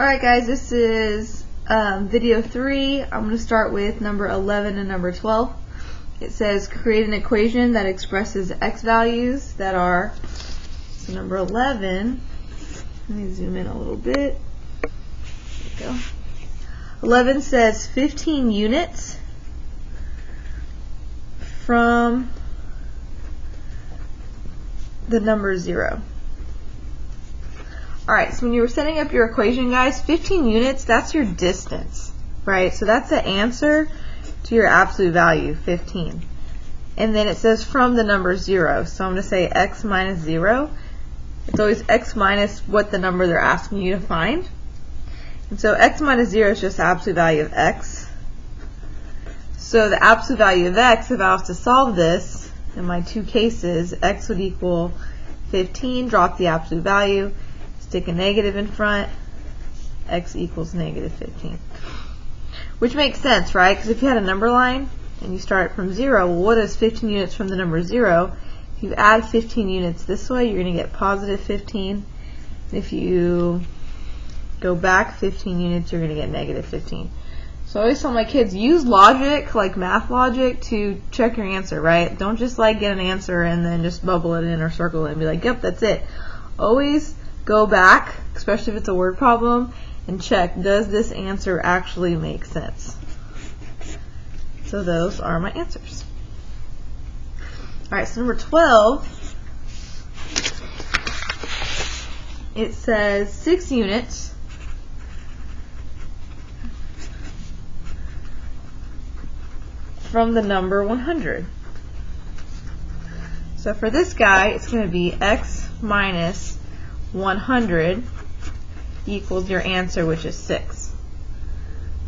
Alright guys, this is video 3. I'm going to start with number 11 and number 12. It says create an equation that expresses x values that are, so number 11, let me zoom in a little bit. There we go. 11 says 15 units from the number 0. Alright, so when you were setting up your equation, guys, 15 units, that's your distance, right? So that's the answer to your absolute value, 15. And then it says from the number 0. So I'm going to say x minus 0. It's always x minus what the number they're asking you to find. And so x minus 0 is just the absolute value of x. So the absolute value of x, if I was to solve this, in my two cases, x would equal 15, drop the absolute value, stick a negative in front, x equals negative 15. Which makes sense, right? Because if you had a number line and you start from 0, well, what is 15 units from the number 0? If you add 15 units this way, you're going to get positive 15. If you go back 15 units, you're going to get negative 15. So I always tell my kids, use logic, like math logic, to check your answer, right? Don't just like get an answer and then just bubble it in or circle it and be like, yep, that's it. Always go back, especially if it's a word problem, and check, does this answer actually make sense? So those are my answers. Alright, so number 12, it says 6 units from the number 100. So for this guy, it's going to be x minus 100 equals your answer, which is 6.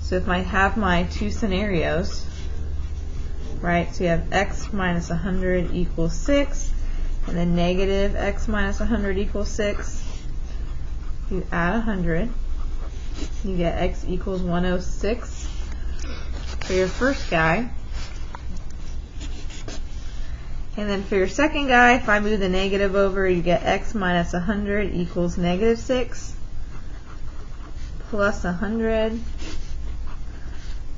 So if I have my two scenarios, right, so you have x minus 100 equals 6, and then negative x minus 100 equals 6. You add 100, you get x equals 106 for your first guy. And then for your second guy, if I move the negative over, you get x minus 100 equals negative 6 plus 100.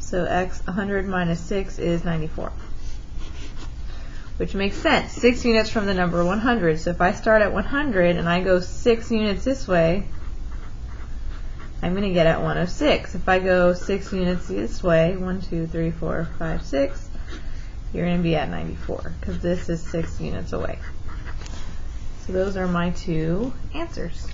So x 100 minus 6 is 94. Which makes sense. 6 units from the number 100. So if I start at 100 and I go 6 units this way, I'm going to get at 106. If I go 6 units this way, 1, 2, 3, 4, 5, 6, you're going to be at 94 because this is 6 units away. So those are my two answers.